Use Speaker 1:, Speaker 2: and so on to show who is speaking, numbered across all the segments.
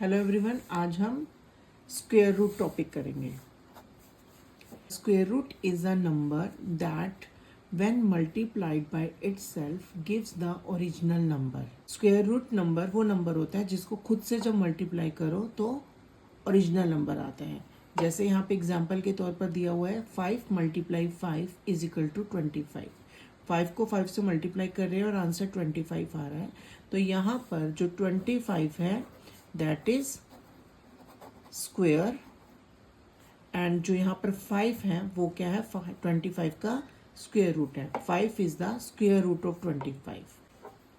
Speaker 1: Hello everyone, आज हम square root topic करेंगे। Square root is a number that when multiplied by itself gives the original number. Square root number वो नंबर होता है जिसको खुद से जब मल्टीप्लाई करो तो ओरिजिनल नंबर आता है। जैसे यहाँ पे एग्जाम्पल के तौर पर दिया हुआ है 5 मल्टीप्लाई 5 इज इक्वल टू 25। 5 को 5 से मल्टीप्लाई कर रहे हैं और आंसर 25 आ रहा है। तो यहाँ पर जो 25 है दैट इज स्क्वायर, एंड जो यहाँ पर 5 है वो क्या है, 25 का स्क्वायर रूट है। 5 is the square root of 25।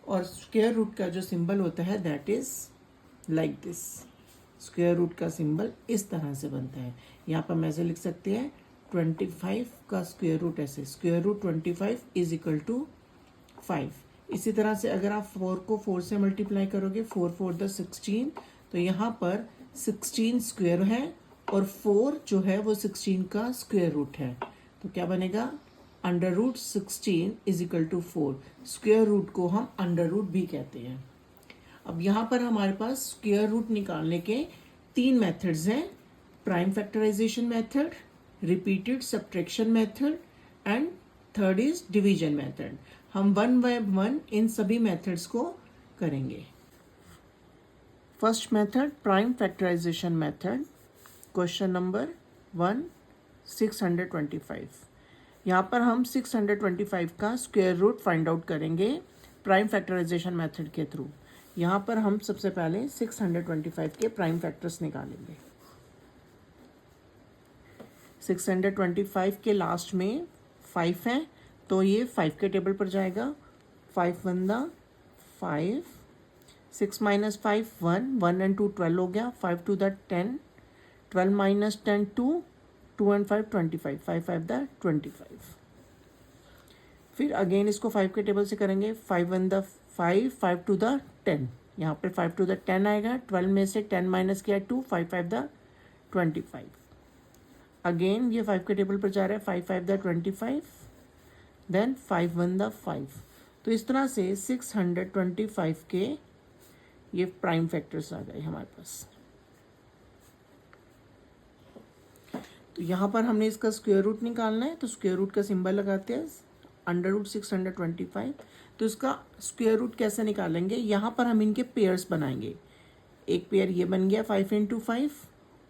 Speaker 1: और स्क्वायर रूट का जो सिंबल होता है that is like this. Square root का सिंबल इस तरह से बनता है। यहाँ पर मैं ऐसे लिख सकते हैं 25 का स्क्वायर रूट ऐसे, square root 25 is equal to 5। इसी तरह से अगर आप 4 को 4 से मल्टीप्लाई करोगे, 4 4 द 16, तो यहाँ पर 16 स्क्वायर है और 4 जो है वो 16 का स्क्वायर रूट है। तो क्या बनेगा, under root 16 is equal to 4। Square root को हम अंडर रूट भी कहते हैं। अब यहाँ पर हमारे पास स्क्वायर रूट निकालने के 3 मेथड्स हैं, prime factorization method, repeated subtraction method and third is division method. हम वन बाय वन इन सभी मेथड्स को करेंगे। First method prime factorization method. Question number 1 625। यहाँ पर हम 625 का स्क्वायर रूट फाइंड आउट करेंगे प्राइम फैक्टराइजेशन मेथड के थ्रू। यहाँ पर हम सबसे पहले 625 के प्राइम फैक्टर्स निकालेंगे। 625 के लास्ट में 5 है तो ये 5 के टेबल पर जाएगा। 5 1 द 5, 6 माइनस 5 1, 1 एंड 2 12 हो गया। 5 2 द 10, 12 माइनस 10 2, 2 एंड 5 25, 5 5 द 25। फिर अगेन इसको 5 के टेबल से करेंगे। 5 1 द 5, 5 2 द 10, यहाँ पे 5 2 द 10 आएगा। 12 में से 10 माइनस किया 2, 5 5 द 25। अगेन ये 5 के टेबल पर जा रहा है। 5 5 द 25, देन 5 1 द 5। तो इस तरह से 625 के ये प्राइम फैक्टर्स आ गए हमारे पास। तो यहाँ पर हमने इसका स्क्वायर रूट निकालना है, तो स्क्वायर रूट का सिंबल लगाते हैं अंडर रूट 625। तो इसका स्क्वायर रूट कैसे निकालेंगे, यहाँ पर हम इनके पेयर्स बनाएंगे। एक पेयर ये बन गया 5 इंटू 5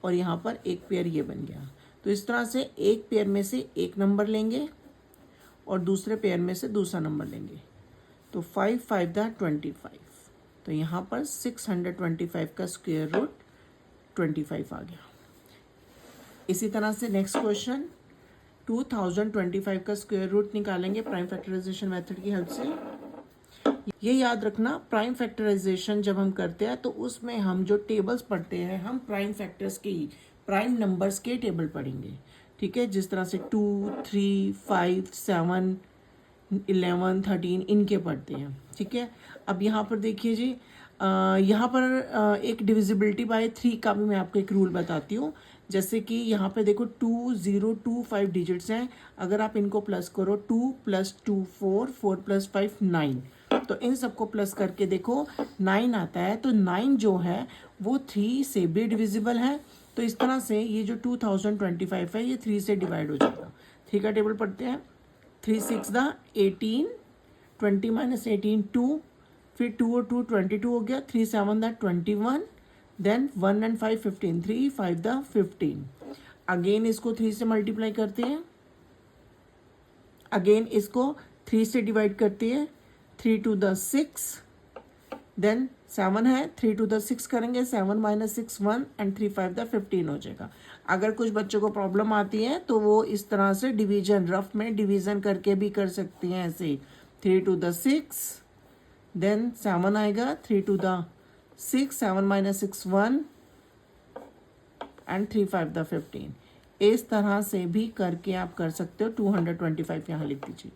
Speaker 1: और यहाँ पर एक पेयर ये बन गया। तो इस तरह से एक पेयर में से एक नंबर लेंगे और दूसरे पेयर में से दूसरा नंबर लेंगे। तो 5 5 द 25। तो यहाँ पर 625 का स्क्वायर रूट 25 आ गया। इसी तरह से नेक्स्ट क्वेश्चन 2025 का स्क्वायर रूट निकालेंगे प्राइम फैक्टराइजेशन मेथड की हेल्प से। ये याद रखना, प्राइम फैक्टराइजेशन जब हम करते हैं तो उसमें हम जो टेबल्स पढ़ते हैं हम प्राइम फैक्टर्स के ही, प्राइम नंबर्स के टेबल पढ़ेंगे। ठीक है, जिस तरह से 2 3 5 7 11 13 इनके पढ़ते हैं। ठीक है, अब यहाँ पर देखिए जी, यहाँ पर एक डिविजिबिलिटी बाय 3 का भी मैं आपको एक रूल बताती हूँ। जैसे कि यहाँ पे देखो 2 0 2 5 डिजिट्स हैं। अगर आप इनको प्लस करो 2 + 2 4, 4 + 5 9, तो इन सबको प्लस करके देखो 9 आता है। तो 9 जो है वो 3 से भी डिविजिबल है। तो इस तरह से ये जो 2025 है ये 3 से डिवाइड हो जाएगा। 3 का टेबल पढ़ते हैं। 3 6 द 18, 20 माइनस 18 2, फिर 2 और 2 22 हो गया। 3 7 the 21, then 1 and 5 15, 3 5 the 15। Again इसको 3 से मल्टीप्लाई करते हैं। अगेन इसको 3 से डिवाइड करते हैं। 3 2 द 6, देन 7 है। 3 2 द 6 करेंगे। 7 माइनस 6 1 एंड 3 5 द 15 हो जाएगा। अगर कुछ बच्चों को प्रॉब्लम आती है तो वो इस तरह से डिवीजन, रफ में डिवीजन करके भी कर सकती हैं ऐसे। 3 2 द 6, देन 7 आएगा। 3 2 द 6, 7 माइनस 6 1 एंड 3 5 द 15। इस तरह से भी करके आप कर सकते हो। 225 यहाँ लिख दीजिए।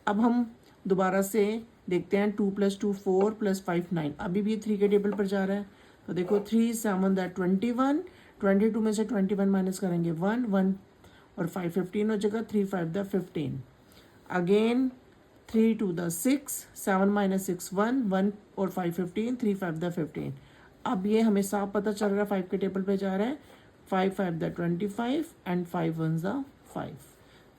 Speaker 1: अब हम दोबारा से देखते हैं। 2 + 2 4 + 5 9, अभी भी 3 के टेबल पर जा रहा है। तो देखो 3 7 द 21, 22 में से 21 माइनस करेंगे 1 1 और 5 15 हो जाएगा। 3 5 द 15। अगेन 3 2 द 6, 7 माइनस 6 1 1 और 5 15, 3 5 द 15। अब ये हमें साफ पता चल रहा है 5 के टेबल पे जा रहा है, 5 5 द 25 एंड 5 1 द 5।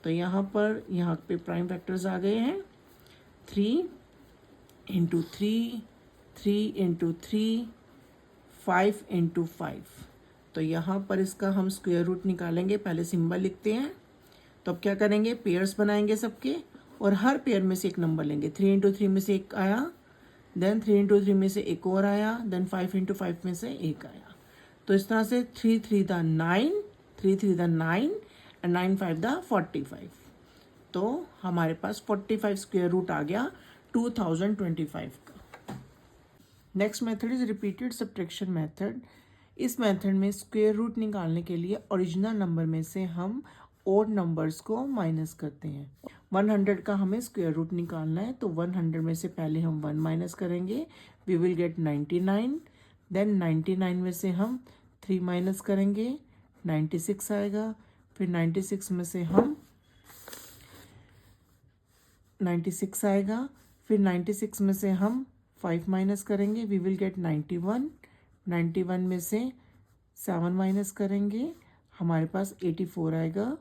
Speaker 1: तो यहाँ पर यहाँ पे प्राइम फैक्टर्स आ गए हैं, 3 इंटू 3, 3 इंटू 3, 5 इंटू 5। तो यहाँ पर इसका हम स्क्वायर रूट निकालेंगे, पहले सिंबल लिखते हैं। तो अब क्या करेंगे, पेयर्स बनाएंगे सबके और हर पेयर में से एक नंबर लेंगे। 3 इंटू 3 में से एक आया, देन 3 इंटू 3 में से एक और आया, देन 5 इंटू 5 में से एक आया। तो इस तरह से 3 3 द 9, 3 3 द 9 एंड 9 5 द 45। तो हमारे पास 45 स्क्वायर रूट आ गया 2025 का। Next method is repeated subtraction method. इस मेथड में स्क्वायर रूट निकालने के लिए ओरिजिनल नंबर में से हम ओड नंबर्स को माइनस करते हैं। 100 का हमें स्क्वायर रूट निकालना है, तो 100 में से पहले हम 1 माइनस करेंगे, वी विल गेट 99। देन 99 में से हम 3 माइनस करेंगे, 96 आएगा। फिर 96 में से हम 96 आएगा। फिर 96 में से हम 5 माइनस करेंगे, वी विल गेट 91। 91 में से 7 माइनस करेंगे, हमारे पास 84 आएगा।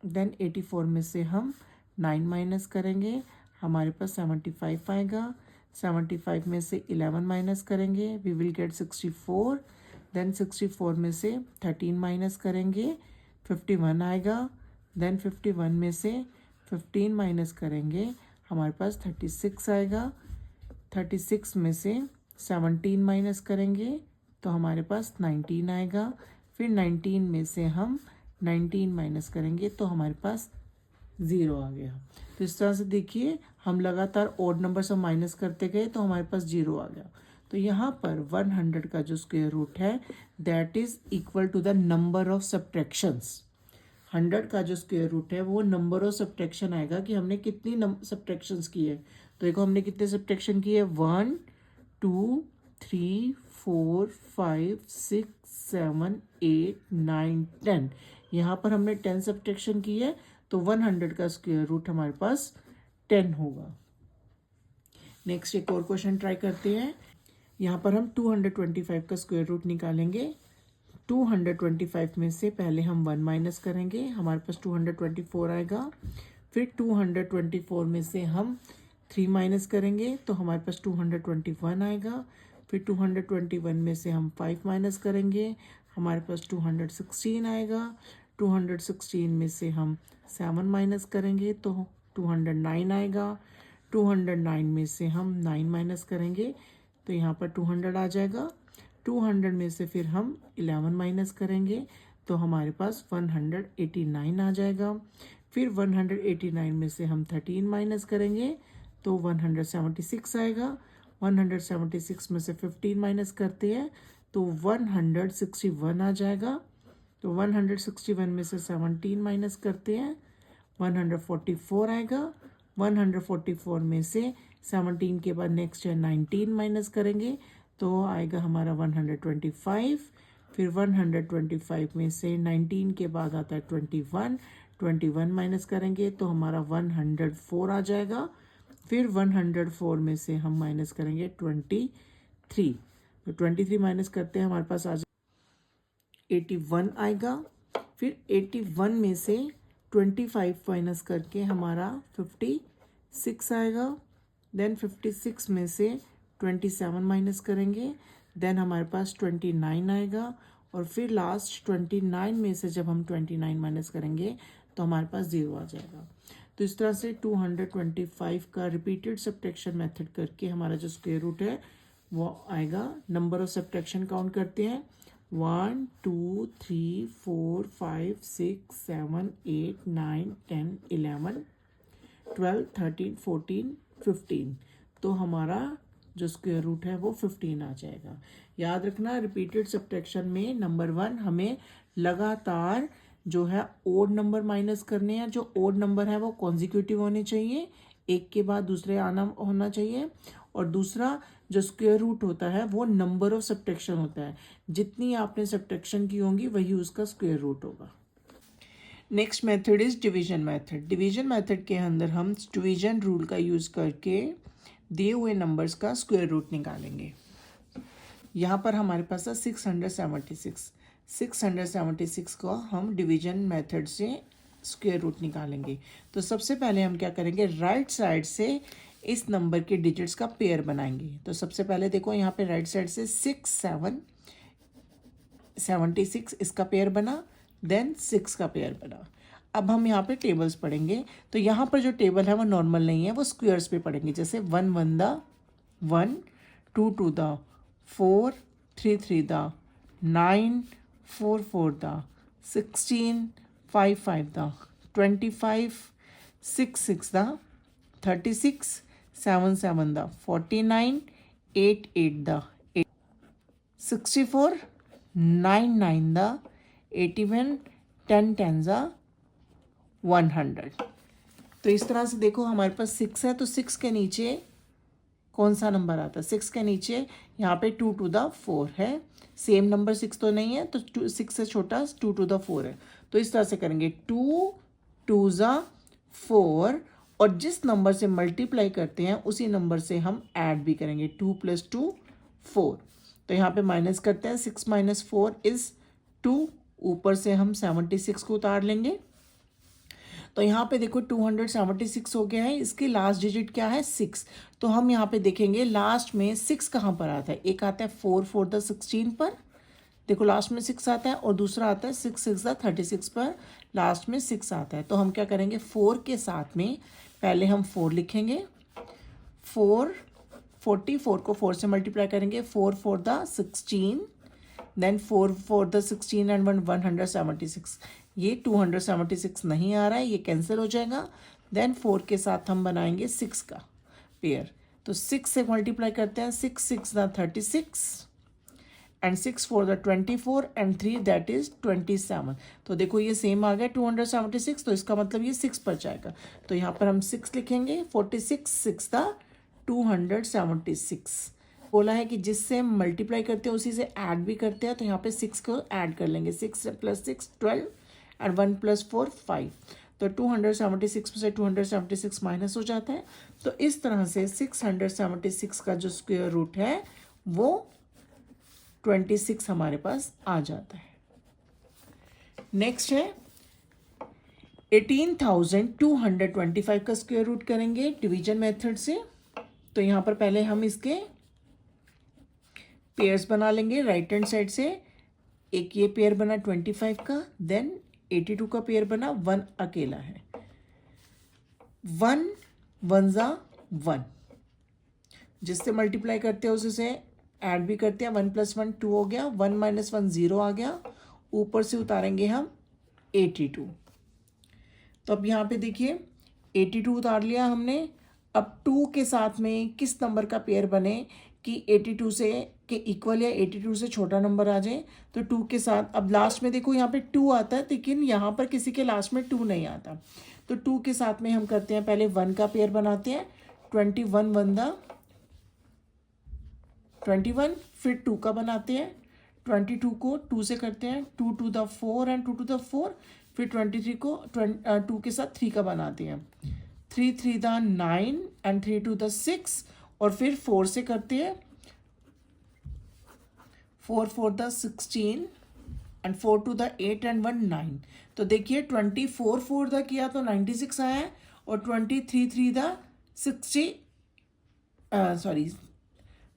Speaker 1: देन 84 में से हम 9 माइनस करेंगे, हमारे पास 75 आएगा। 75 में से 11 माइनस करेंगे, वी विल गेट 64। देन 64 में से 13 माइनस करेंगे, 51 आएगा। देन 51 में से 15 माइनस करेंगे, हमारे पास 36 आएगा। 36 में से 17 माइनस करेंगे तो हमारे पास 19 आएगा। फिर 19 में से हम 19 माइनस करेंगे तो हमारे पास 0 आ गया। तो इस तरह से देखिए हम लगातार ओड नंबर से माइनस करते गए तो हमारे पास 0 आ गया। तो यहाँ पर 100 का जो स्क्वायर रूट है that is equal to the number of subtractions. 100 का जो स्क्वायर रूट है वो नंबर ऑफ सब्ट्रैक्शन आएगा कि हमने कितनी सब्ट्रैक्शंस की है। तो देखो हमने कितने सब्ट्रैक्शन की है, 1 2 3 4 5 6 7 8 9 10। यहाँ पर हमने 10 सब्ट्रैक्शन की है, तो 100 का स्क्वायर रूट हमारे पास 10 होगा। नेक्स्ट एक और क्वेश्चन ट्राई करते हैं। यहाँ पर हम 225 का स्क्वायर रूट निकालेंगे। 225 में से पहले हम 1 माइनस करेंगे, हमारे पास 224 आएगा। फिर 224 में से हम 3 माइनस करेंगे तो हमारे पास 221 आएगा। फिर 221 में से हम 5 माइनस करेंगे, हमारे पास 216 आएगा। 216 में से हम 7 माइनस करेंगे तो 209 आएगा। 209 में से हम 9 माइनस करेंगे तो यहाँ पर 200 आ जाएगा। 200 में से फिर हम 11 माइनस करेंगे तो हमारे पास 189 आ जाएगा। फिर 189 में से हम 13 माइनस करेंगे तो 176 आएगा। 176 में से 15 माइनस करते हैं तो 161 आ जाएगा। तो 161 में से 17 माइनस करते हैं 144 आएगा। 144 में से 17 के बाद नेक्स्ट है 19 माइनस करेंगे तो आएगा हमारा 125। फिर 125 में से 19 के बाद आता है 21 माइनस करेंगे तो हमारा 104 आ जाएगा। फिर 104 में से हम माइनस करेंगे 23, तो 23 माइनस करते हैं हमारे पास आ जाएगा 81 आएगा। फिर 81 में से 25 माइनस करके हमारा 56 आएगा। देन 56 में से 27 माइनस करेंगे, देन हमारे पास 29 आएगा। और फिर लास्ट 29 में से जब हम 29 माइनस करेंगे तो हमारे पास 0 आ जाएगा। तो इस तरह से 225 का रिपीटेड सब्ट्रैक्शन मेथड करके हमारा जो स्क्वायर रूट है वो आएगा। नंबर ऑफ सब्ट्रैक्शन काउंट करते हैं, 1 2 3 4 5 6 7 8 9 10 11 12 13 14 15। तो हमारा जो स्क्वायर रूट है वो 15 आ जाएगा। याद रखना रिपीटेड सब्ट्रैक्शन में नंबर 1 हमें लगातार जो है ओड नंबर माइनस करने हैं। जो ओड नंबर है वो कॉन्जिक्यूटिव होने चाहिए, एक के बाद दूसरे आना होना चाहिए। और दूसरा जो स्क्वायर रूट होता है वो नंबर ऑफ सब्ट्रैक्शन होता है, जितनी आपने सब्ट्रैक्शन की होंगी वही उसका स्क्वायर रूट होगा। Next method is division method. Division method के अंदर हम डिवीजन रूल का यूज करके दिए हुए नंबर्स का स्क्वायर रूट निकालेंगे। यहाँ पर हमारे पास है 676। 676 को हम डिवीजन मेथड से स्क्वायर रूट निकालेंगे। तो सबसे पहले हम क्या करेंगे, राइट साइड से इस नंबर के डिजिट्स का पेयर बनाएंगे। तो सबसे पहले देखो यहाँ पे राइट साइड से 76 इसका पेयर बना, देन 6 का पेयर बना। अब हम यहाँ पे टेबल्स पढ़ेंगे। तो यहाँ पर जो टेबल है वो नॉर्मल नहीं है, वो स्क्वायर्स पे पढ़ेंगे। जैसे 1 1 the 1, 2 2 the 4, 3 3 the 9, 4 4 the 16, 5 5 the 25, 6 6 the 36, 7 7 the 49, 8 8 the 64, 9 9 the 81, 10 10 the 100। तो इस तरह से देखो हमारे पास 6 है, तो 6 के नीचे कौन सा नंबर आता है? 6 के नीचे यहाँ पे 2 to the 4 है। सेम नंबर 6 तो नहीं है, तो 6 से छोटा 2 to the 4 है। तो इस तरह से करेंगे 2 2 ज़ा 4, और जिस नंबर से मल्टीप्लाई करते हैं उसी नंबर से हम ऐड भी करेंगे। 2 + 2 4। तो यहाँ पे माइनस करते हैं, 6 - 4 = 2। ऊपर से हम 76 को उतार लेंगे। तो यहाँ पे देखो 276 हो गया है। इसकी लास्ट डिजिट क्या है? 6। तो हम यहाँ पे देखेंगे लास्ट में 6 कहाँ पर आता है। एक आता है 4 4 द 16 पर, देखो लास्ट में 6 आता है, और दूसरा आता है 6 6 द 36 पर, लास्ट में 6 आता है। तो हम क्या करेंगे, 4 के साथ में पहले हम 4 लिखेंगे। 44 को 4 से मल्टीप्लाई करेंगे। 4 4 द 16, देन 4 4 द 16 एंड 176। ये 276 नहीं आ रहा है, ये कैंसिल हो जाएगा। देन 4 के साथ हम बनाएंगे 6 का पेयर। तो 6 से मल्टीप्लाई करते हैं। 6 6 the 36 and 6 4 the 24 and 3 that is 27। तो देखो ये सेम आ गया 276, तो इसका मतलब ये 6 पर जाएगा। तो यहाँ पर हम 6 लिखेंगे। 46 6 द 276। बोला है कि जिससे हम मल्टीप्लाई करते हैं उसी से ऐड भी करते हैं, तो यहाँ पे 6 को ऐड कर लेंगे। 6 + 6 12 एंड 1 + 4 5। तो 276 में से 276 माइनस हो जाता है। तो इस तरह से 676 का जो स्क्वायर रूट है वो 26 हमारे पास आ जाता है। नेक्स्ट है 18,225 का स्क्वायर रूट करेंगे डिवीजन मेथड से। तो यहाँ पर पहले हम इसके पेयर्स बना लेंगे। राइट हैंड साइड से एक ये पेयर बना 25 का, देन 82 का पेयर बना, 1 अकेला है। 1 1 ज़ा 1, जिससे मल्टीप्लाई करते हैं उसी से ऐड भी करते हैं। 1 + 1 2 हो गया। 1 - 1 0 आ गया। ऊपर से उतारेंगे हम 82। तो अब यहाँ पे देखिए 82 उतार लिया हमने। अब 2 के साथ में किस नंबर का पेयर बने कि 82 से के इक्वल या 82 से छोटा नंबर आ जाए। तो 2 के साथ अब लास्ट में देखो यहाँ पे 2 आता है, लेकिन यहाँ पर किसी के लास्ट में 2 नहीं आता। तो 2 के साथ में हम करते हैं पहले 1 का पेयर बनाते हैं। 21 1 द 21, फिर 2 का बनाते हैं। 22 को 2 से करते हैं। 2 2 द 4 एंड 2 2 द 4, फिर 23 को 2 के साथ 3 का बनाते हैं। 3 3 द 9 एंड 3 2 द 6, और फिर 4 से करते हैं। 4 4 द 16 एंड 4 2 द 8 एंड 1 9। तो देखिए 24 4 द किया तो 96 आया है, और 23 3 द 60 सॉरी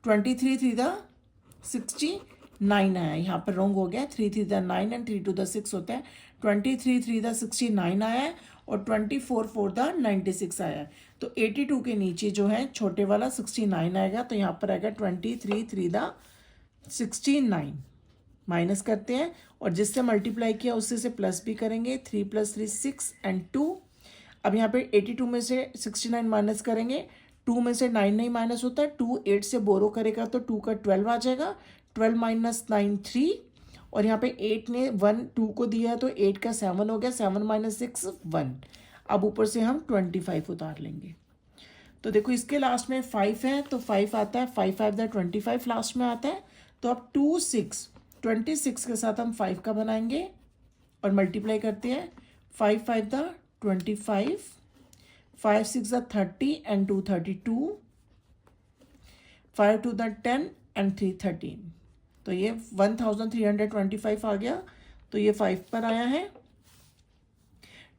Speaker 1: 23 3 द 69 आया। यहाँ पर रॉन्ग हो गया। 3 3 द 9 एंड 3 2 द 6 होता है। 23 3 द 69 आया है, और 24 4 द 96 आया है। तो 82 के नीचे जो है छोटे वाला 69 आएगा। तो यहाँ पर आएगा 23 3 द 69। माइनस करते हैं, और जिससे मल्टीप्लाई किया उससे से प्लस भी करेंगे। 3 + 3 6 एंड 2। अब यहाँ पे 82 में से 69 माइनस करेंगे। 2 में से 9 नहीं माइनस होता है। 2 8 से बोरो करेगा तो 2 का 12 आ जाएगा। 12 - 9 3, और यहाँ पे 8 ने 1 2 को दिया तो 8 का 7 हो गया। 7 - 6 1। अब ऊपर से हम 25 उतार लेंगे। तो देखो इसके लास्ट में 5 है, तो 5 आता है। 5 5 द 25 लास्ट में आता है। तो अब 2 6 26 के साथ हम 5 का बनाएंगे और मल्टीप्लाई करते हैं। 5 5 the 25, 5 6 the 30 and 2 32, 5 2 the 10 and 3 13। तो ये 1325 आ गया, तो ये 5 पर आया है।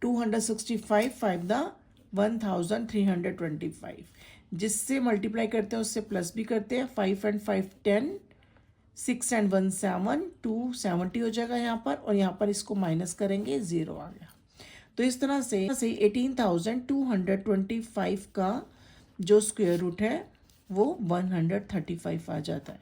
Speaker 1: 265 5 द 1325, जिससे मल्टीप्लाई करते हैं उससे प्लस भी करते हैं। 5 एंड 5 10, 6 एंड 1 7, 270 हो जाएगा यहाँ पर, और यहाँ पर इसको माइनस करेंगे, 0 आ गया। तो इस तरह से 18,225 का जो स्क्वायर रूट है वो 135 आ जाता है।